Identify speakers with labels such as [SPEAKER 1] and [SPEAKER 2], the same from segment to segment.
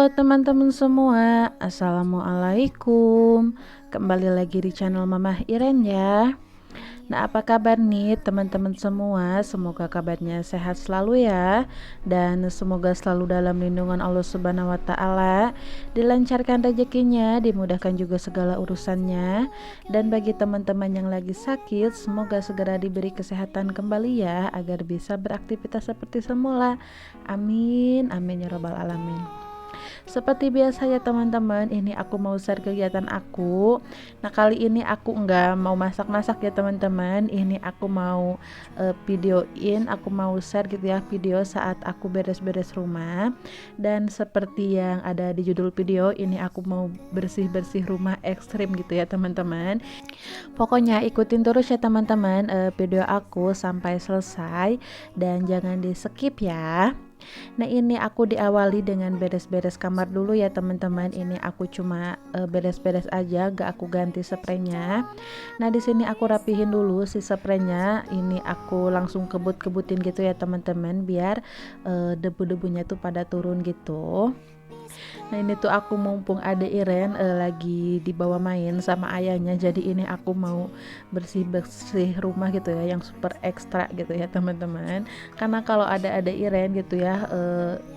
[SPEAKER 1] Halo teman-teman semua, Assalamualaikum. Kembali lagi di channel Mamah Iren ya. Nah, apa kabar nih teman-teman semua? Semoga kabarnya sehat selalu ya, dan semoga selalu dalam lindungan Allah Subhanahu wa taala, dilancarkan rezekinya, dimudahkan juga segala urusannya. Dan bagi teman-teman yang lagi sakit, semoga segera diberi kesehatan kembali ya, agar bisa beraktivitas seperti semula. Amin, amin ya robbal alamin. Seperti biasa ya teman-teman, ini aku mau share kegiatan aku. Nah, kali ini aku nggak mau masak-masak ya teman-teman. Ini aku mau videoin, aku mau share gitu ya video saat aku beres-beres rumah. Dan seperti yang ada di judul video, ini aku mau bersih-bersih rumah ekstrim gitu ya teman-teman. Pokoknya ikutin terus ya teman-teman video aku sampai selesai, dan jangan di skip ya. Nah, ini aku diawali dengan beres-beres kamar dulu ya teman-teman. Ini aku cuma beres-beres aja, gak aku ganti spraynya. Nah, di sini aku rapihin dulu si spraynya. Ini aku langsung kebut-kebutin gitu ya teman-teman, biar debu-debunya tuh pada turun gitu. Nah, ini tuh aku mumpung ada Iren lagi dibawa main sama ayahnya, jadi ini aku mau bersih-bersih rumah gitu ya, yang super ekstra gitu ya teman-teman. Karena kalau ada Iren gitu ya,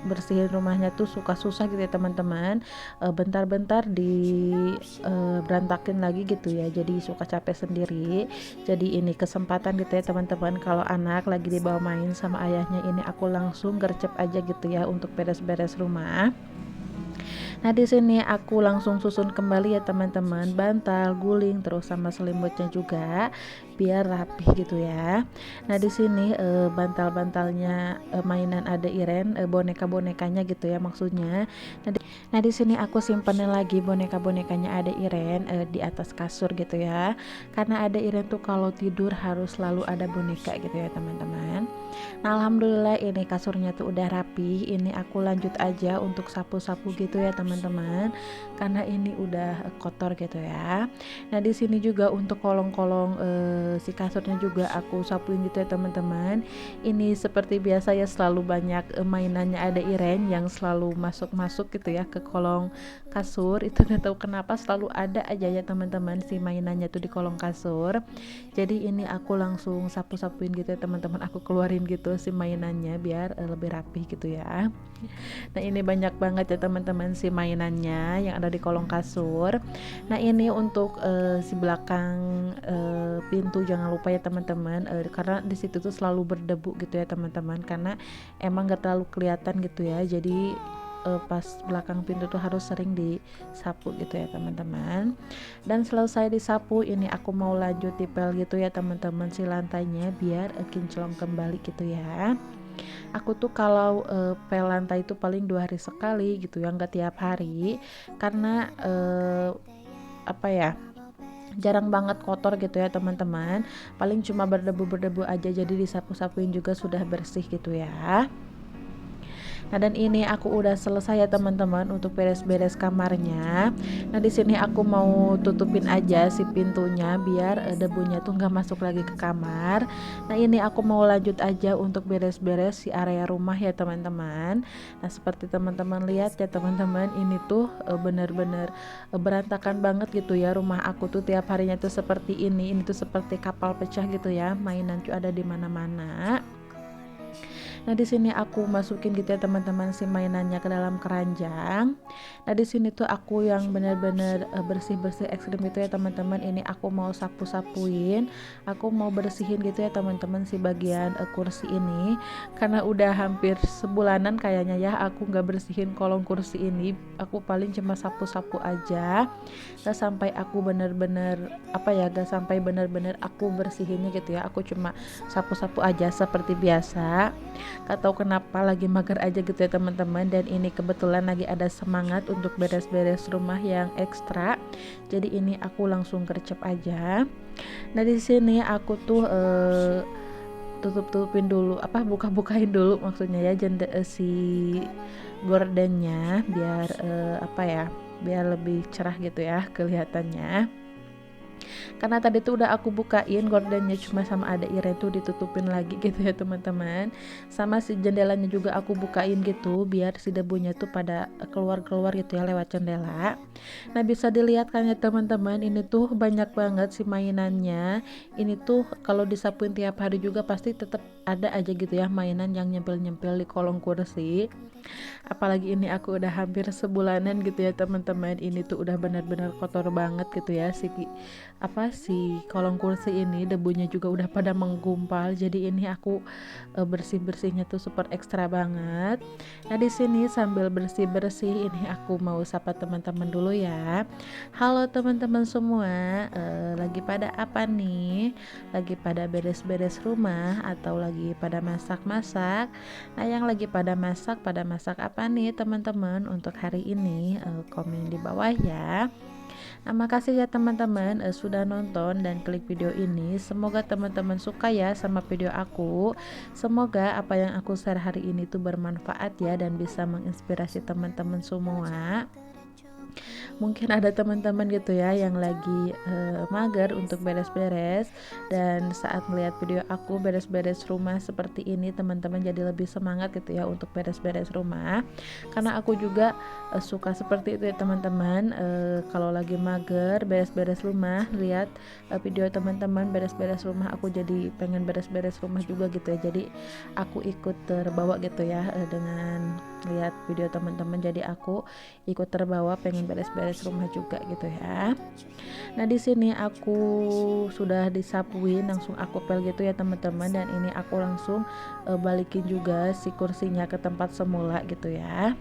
[SPEAKER 1] bersihin rumahnya tuh suka susah gitu ya teman-teman. Bentar-bentar di berantakin lagi gitu ya, jadi suka capek sendiri. Jadi ini kesempatan gitu ya teman-teman, kalau anak lagi dibawa main sama ayahnya, ini aku langsung gercep aja gitu ya untuk beres-beres rumah. Nah, di sini aku langsung susun kembali ya teman-teman, bantal, guling, terus sama selimutnya juga biar rapih gitu ya. Nah, di sini bantal-bantalnya mainan ada Iren, boneka-bonekanya gitu ya maksudnya. Nah, di sini aku simpenin lagi boneka-bonekanya ada Iren di atas kasur gitu ya. Karena ada Iren tuh kalau tidur harus selalu ada boneka gitu ya teman-teman. Nah, alhamdulillah ini kasurnya tuh udah rapi. Ini aku lanjut aja untuk sapu-sapu gitu ya teman-teman, karena ini udah kotor gitu ya. Nah, di sini juga untuk kolong-kolong si kasurnya juga aku sapuin gitu ya teman-teman. Ini seperti biasa ya, selalu banyak mainannya ada Iren yang selalu masuk-masuk gitu ya ke kolong kasur. Itu nggak tahu kenapa selalu ada aja ya teman-teman si mainannya tuh di kolong kasur. Jadi ini aku langsung sapu-sapuin gitu ya teman-teman, aku keluarin gitu si mainannya biar lebih rapih gitu ya. Nah, ini banyak banget ya teman-teman si mainannya yang ada di kolong kasur. Nah, ini untuk si belakang pintu jangan lupa ya teman-teman, karena di situ tuh selalu berdebu gitu ya teman-teman, karena emang gak terlalu kelihatan gitu ya. Jadi pas belakang pintu tuh harus sering disapu gitu ya teman-teman. Dan selesai disapu, ini aku mau lanjut dipel gitu ya teman-teman si lantainya biar kinclong kembali gitu ya. Aku tuh kalau pel lantai itu paling 2 hari sekali gitu ya, nggak tiap hari, karena apa ya, jarang banget kotor gitu ya teman-teman, paling cuma berdebu-berdebu aja, jadi disapu-sapuin juga sudah bersih gitu ya. Nah, dan ini aku udah selesai ya teman-teman untuk beres-beres kamarnya. Nah, di sini aku mau tutupin aja si pintunya biar debunya tuh nggak masuk lagi ke kamar. Nah, ini aku mau lanjut aja untuk beres-beres si area rumah ya teman-teman. Nah, seperti teman-teman lihat ya teman-teman, ini tuh bener-bener berantakan banget gitu ya rumah aku tuh, tiap harinya tuh seperti ini tuh seperti kapal pecah gitu ya, mainan tuh ada di mana-mana. Nah, di sini aku masukin gitu ya teman-teman si mainannya ke dalam keranjang. Nah, di sini tuh aku yang benar-benar bersih-bersih ekstrim gitu ya teman-teman. Ini aku mau sapu-sapuin, aku mau bersihin gitu ya teman-teman si bagian kursi ini, karena udah hampir sebulanan kayaknya ya aku nggak bersihin kolong kursi ini. Aku paling cuma sapu-sapu aja, gak sampai aku bener-bener apa ya, gak sampai bener-bener aku bersihinnya gitu ya. Aku cuma sapu-sapu aja seperti biasa. Gak tahu kenapa lagi mager aja gitu ya teman-teman, dan ini kebetulan lagi ada semangat untuk beres-beres rumah yang ekstra. Jadi ini aku langsung gercep aja. Nah, di sini aku tuh tutup-tutupin dulu, apa buka-bukain dulu maksudnya ya, si gordennya biar apa ya, biar lebih cerah gitu ya kelihatannya. Karena tadi tuh udah aku bukain gordennya, cuma sama ada Iren tuh ditutupin lagi gitu ya teman-teman. Sama si jendelanya juga aku bukain gitu biar si debunya tuh pada keluar-keluar gitu ya lewat jendela. Nah, bisa dilihat kan ya teman-teman, ini tuh banyak banget si mainannya. Ini tuh kalau disapuin tiap hari juga pasti tetap ada aja gitu ya mainan yang nyempil-nyempil di kolong kursi. Apalagi ini aku udah hampir sebulanan gitu ya teman-teman, ini tuh udah benar-benar kotor banget gitu ya si kolong kursi ini, debunya juga udah pada menggumpal. Jadi ini aku bersih-bersihnya tuh super ekstra banget. Nah, di sini sambil bersih-bersih ini aku mau sapa teman-teman dulu ya. Halo teman-teman semua, lagi pada apa nih? Lagi pada beres-beres rumah atau lagi pada masak-masak? Nah, yang lagi pada masak apa nih teman-teman untuk hari ini? Komen di bawah ya. Nah, makasih ya teman-teman sudah nonton dan klik video ini. Semoga teman-teman suka ya sama video aku. Semoga apa yang aku share hari ini tuh bermanfaat ya dan bisa menginspirasi teman-teman semua. Mungkin ada teman-teman gitu ya yang lagi mager untuk beres-beres, dan saat melihat video aku beres-beres rumah seperti ini, teman-teman jadi lebih semangat gitu ya untuk beres-beres rumah. Karena aku juga suka seperti itu ya teman-teman, kalau lagi mager beres-beres rumah, lihat video teman-teman beres-beres rumah, aku jadi pengen beres-beres rumah juga gitu ya. Jadi aku ikut terbawa gitu ya dengan lihat video teman-teman, jadi aku ikut terbawa pengen beres-beres rumah juga gitu ya. Nah, di sini aku sudah disapuin, langsung aku pel gitu ya teman-teman, dan ini aku langsung balikin juga si kursinya ke tempat semula gitu ya.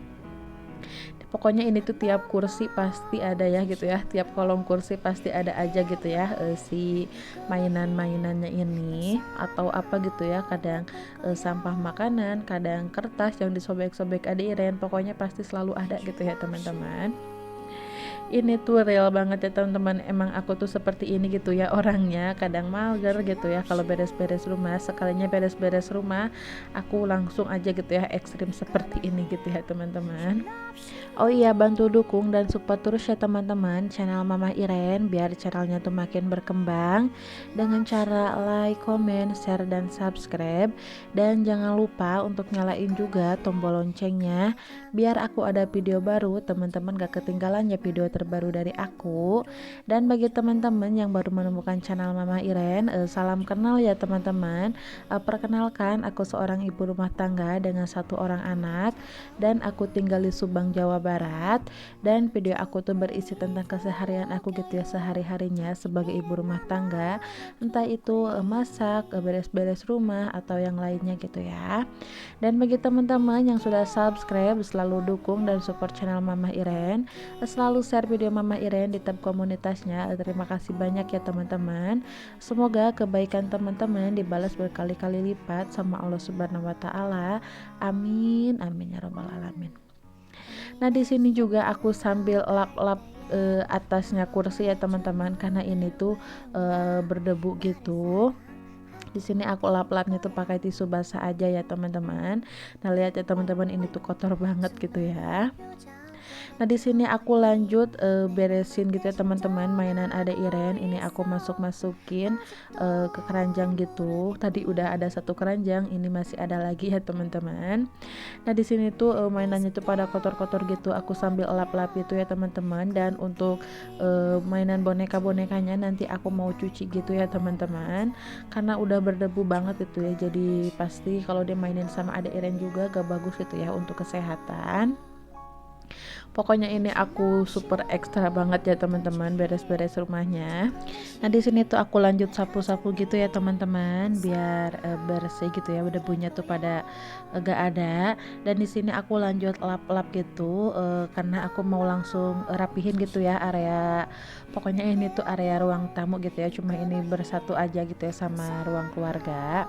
[SPEAKER 1] Pokoknya ini tuh tiap kursi pasti ada ya gitu ya, tiap kolong kursi pasti ada aja gitu ya si mainan-mainannya ini atau apa gitu ya, kadang sampah makanan, kadang kertas yang disobek-sobek ada Iren, pokoknya pasti selalu ada gitu ya teman-teman. Ini tuh real banget ya teman-teman, emang aku tuh seperti ini gitu ya orangnya, kadang mager gitu ya kalau beres-beres rumah. Sekalinya beres-beres rumah aku langsung aja gitu ya ekstrim seperti ini gitu ya teman-teman. Oh iya, bantu dukung dan support terus ya teman-teman channel Mama Iren biar channelnya tuh makin berkembang dengan cara like, comment, share, dan subscribe. Dan jangan lupa untuk nyalain juga tombol loncengnya biar aku ada video baru, teman-teman gak ketinggalan ya video terbaru dari aku. Dan bagi teman-teman yang baru menemukan channel Mama Iren, salam kenal ya teman-teman. Perkenalkan, aku seorang ibu rumah tangga dengan 1 orang anak dan aku tinggal di Subang, Jawa Barat. Dan video aku tuh berisi tentang keseharian aku gitu ya, sehari-harinya sebagai ibu rumah tangga, entah itu masak, beres-beres rumah atau yang lainnya gitu ya. Dan bagi teman-teman yang sudah subscribe, selalu dukung dan support channel Mama Iren, selalu share video Mama Iren di tab komunitasnya. Terima kasih banyak ya teman-teman. Semoga kebaikan teman-teman dibalas berkali-kali lipat sama Allah Subhanahu wa taala. Amin amin ya rabbal alamin. Nah, di sini juga aku sambil lap-lap atasnya kursi ya teman-teman, karena ini tuh berdebu gitu. Di sini aku lap-lapnya tuh pakai tisu basah aja ya teman-teman. Nah, lihat ya teman-teman, ini tuh kotor banget gitu ya. Nah, di sini aku lanjut beresin gitu ya teman-teman mainan ada Iren. Ini aku masukin ke keranjang gitu. Tadi udah ada 1 keranjang, ini masih ada lagi ya teman-teman. Nah, di sini tuh mainannya tuh pada kotor-kotor gitu. Aku sambil lap-lap gitu ya teman-teman. Dan untuk mainan boneka-bonekanya nanti aku mau cuci gitu ya teman-teman. Karena udah berdebu banget itu ya. Jadi pasti kalau dimainin sama ada Iren juga gak bagus gitu ya untuk kesehatan. Pokoknya ini aku super ekstra banget ya teman-teman beres-beres rumahnya. Nah, di sini tuh aku lanjut sapu-sapu gitu ya teman-teman biar bersih gitu ya, udah punya tuh pada gak ada. Dan di sini aku lanjut lap-lap gitu karena aku mau langsung rapihin gitu ya area. Pokoknya ini tuh area ruang tamu gitu ya, cuma ini bersatu aja gitu ya sama ruang keluarga.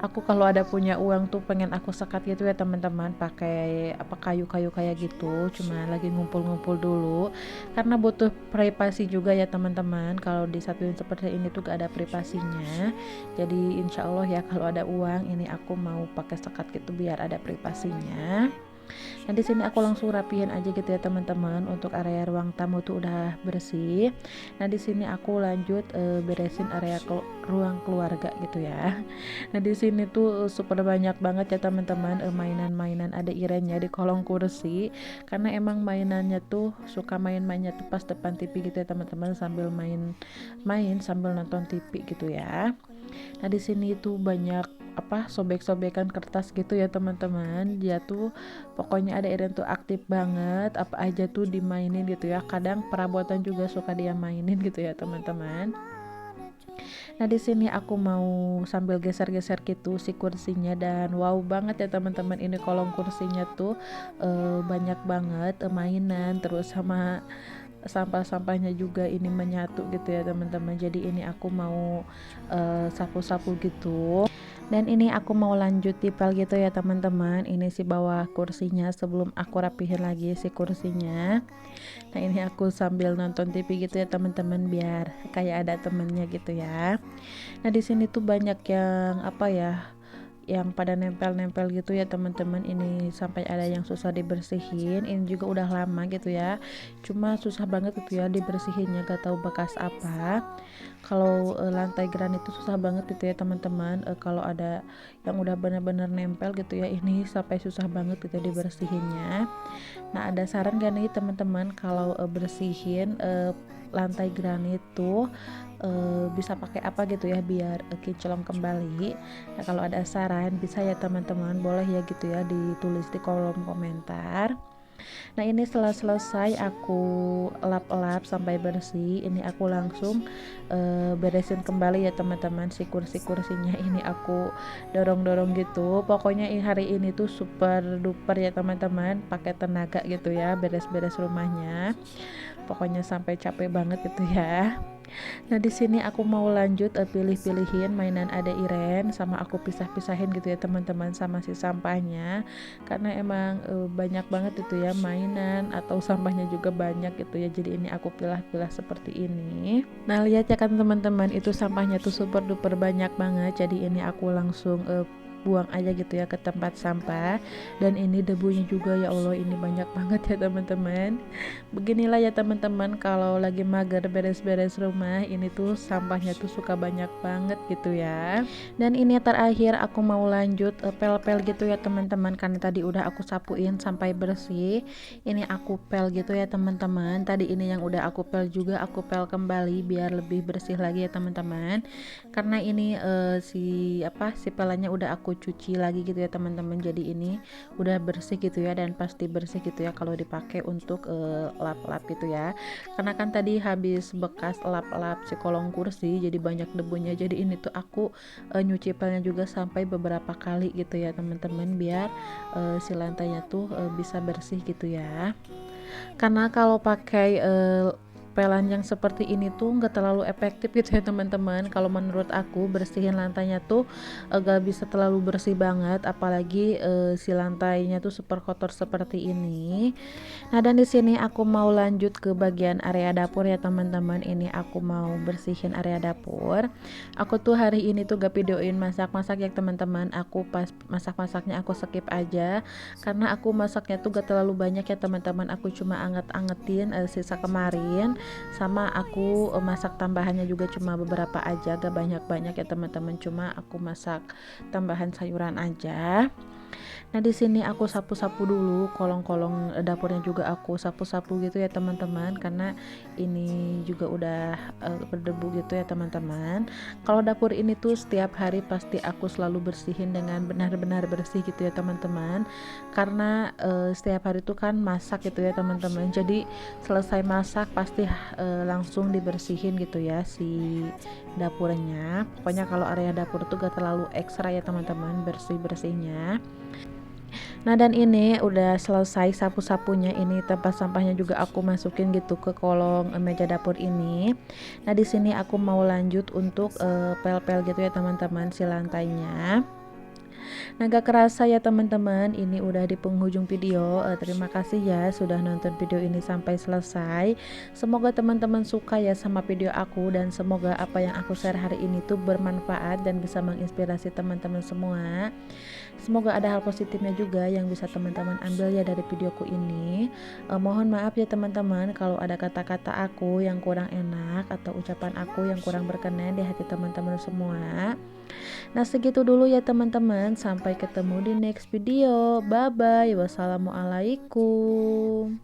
[SPEAKER 1] Aku kalau ada punya uang tuh pengen aku sekat gitu ya teman-teman, pakai apa kayu-kayu kayak gitu, cuma lagi ngumpul-ngumpul dulu karena butuh privasi juga ya teman-teman. Kalau disatuin seperti ini tuh gak ada privasinya. Jadi insya Allah ya kalau ada uang ini aku mau pakai sekat gitu biar ada privasinya. Nah di sini aku langsung rapihin aja gitu ya teman-teman. Untuk area ruang tamu tuh udah bersih. Nah di sini aku lanjut beresin area ruang keluarga gitu ya. Nah di sini tuh super banyak banget ya teman-teman, mainan-mainan ada Irennya di kolong kursi. Karena emang mainannya tuh suka main-mainnya tuh pas depan TV gitu ya teman-teman, sambil main sambil nonton TV gitu ya. Nah di sini tuh banyak sobek-sobekan kertas gitu ya teman-teman. Dia tuh pokoknya ada Iren tuh aktif banget, apa aja tuh dimainin gitu ya. Kadang perabotan juga suka dia mainin gitu ya teman-teman. Nah di sini aku mau sambil geser-geser gitu si kursinya, dan wow banget ya teman-teman, ini kolong kursinya tuh banyak banget mainan, terus sama sampah-sampahnya juga ini menyatu gitu ya teman-teman. Jadi ini aku mau sapu-sapu gitu. Dan ini aku mau lanjut dipel gitu ya teman-teman. Ini si bawah kursinya sebelum aku rapihin lagi si kursinya. Nah ini aku sambil nonton TV gitu ya teman-teman, biar kayak ada temennya gitu ya. Nah di sini tuh banyak yang yang pada nempel-nempel gitu ya teman-teman. Ini sampai ada yang susah dibersihin. Ini juga udah lama gitu ya, cuma susah banget gitu ya dibersihinnya, gak tahu bekas apa. Kalau lantai granit itu susah banget gitu ya teman-teman. Kalau ada yang udah benar-benar nempel gitu ya, ini sampai susah banget gitu ya dibersihinnya. Nah ada saran gak nih teman-teman, kalau bersihin lantai granit tuh bisa pakai apa gitu ya biar kinclong kembali. Nah kalau ada saran bisa ya teman-teman, boleh ya gitu ya ditulis di kolom komentar. Nah ini setelah selesai aku lap-lap sampai bersih, ini aku langsung beresin kembali ya teman-teman. Si kursi-kursinya ini aku dorong-dorong gitu. Pokoknya hari ini tuh super duper ya teman-teman, pakai tenaga gitu ya beres-beres rumahnya. Pokoknya sampai capek banget gitu ya. Nah di sini aku mau lanjut pilih-pilihin mainan ada Iren, sama aku pisah-pisahin gitu ya teman-teman sama si sampahnya. Karena emang banyak banget itu ya mainan, atau sampahnya juga banyak gitu ya. Jadi ini aku pilah-pilah seperti ini. Nah lihat ya kan teman-teman, itu sampahnya tuh super duper banyak banget. Jadi ini aku langsung buang aja gitu ya ke tempat sampah. Dan ini debunya juga, ya Allah ini banyak banget ya teman-teman. Beginilah ya teman-teman, kalau lagi mager beres-beres rumah, ini tuh sampahnya tuh suka banyak banget gitu ya. Dan ini terakhir aku mau lanjut pel-pel gitu ya teman-teman, karena tadi udah aku sapuin sampai bersih. Ini aku pel gitu ya teman-teman. Tadi ini yang udah aku pel juga aku pel kembali biar lebih bersih lagi ya teman-teman. Karena ini si pelannya udah aku cuci lagi gitu ya teman-teman. Jadi ini udah bersih gitu ya, dan pasti bersih gitu ya kalau dipakai untuk lap-lap gitu ya. Karena kan tadi habis bekas lap-lap si kolong kursi, jadi banyak debunya. Jadi ini tuh aku nyuci pelnya juga sampai beberapa kali gitu ya teman-teman, biar si lantainya tuh bisa bersih gitu ya. Karena kalau pakai pelan yang seperti ini tuh nggak terlalu efektif gitu ya teman-teman. Kalau menurut aku bersihin lantainya tuh gak bisa terlalu bersih banget, apalagi si lantainya tuh super kotor seperti ini. Nah dan di sini aku mau lanjut ke bagian area dapur ya teman-teman. Ini aku mau bersihin area dapur. Aku tuh hari ini tuh gak videoin masak-masak ya teman-teman. Aku pas masak-masaknya aku skip aja, karena aku masaknya tuh gak terlalu banyak ya teman-teman. Aku cuma anget-angetin sisa kemarin, sama aku masak tambahannya juga cuma beberapa aja, gak banyak-banyak ya teman-teman. Cuma aku masak tambahan sayuran aja. Nah di sini aku sapu-sapu dulu kolong-kolong dapurnya, juga aku sapu-sapu gitu ya teman-teman, karena ini juga udah berdebu gitu ya teman-teman. Kalau dapur ini tuh setiap hari pasti aku selalu bersihin dengan benar-benar bersih gitu ya teman-teman. Karena setiap hari tuh kan masak gitu ya teman-teman. Jadi selesai masak pasti langsung dibersihin gitu ya si dapurnya. Pokoknya kalau area dapur tuh gak terlalu ekstra ya teman-teman bersih-bersihnya. Nah dan ini udah selesai sapu-sapunya, ini tempat sampahnya juga aku masukin gitu ke kolong meja dapur ini. Nah di sini aku mau lanjut untuk pel-pel gitu ya teman-teman si lantainya. Nah, gak kerasa ya teman-teman, ini udah di penghujung video. Terima kasih ya sudah nonton video ini sampai selesai. Semoga teman-teman suka ya sama video aku, dan semoga apa yang aku share hari ini tuh bermanfaat dan bisa menginspirasi teman-teman semua. Semoga ada hal positifnya juga yang bisa teman-teman ambil ya dari videoku ini. Mohon maaf ya teman-teman kalau ada kata-kata aku yang kurang enak atau ucapan aku yang kurang berkenan di hati teman-teman semua. Nah, segitu dulu ya teman-teman. Sampai ketemu di next video. Bye bye. Wassalamualaikum.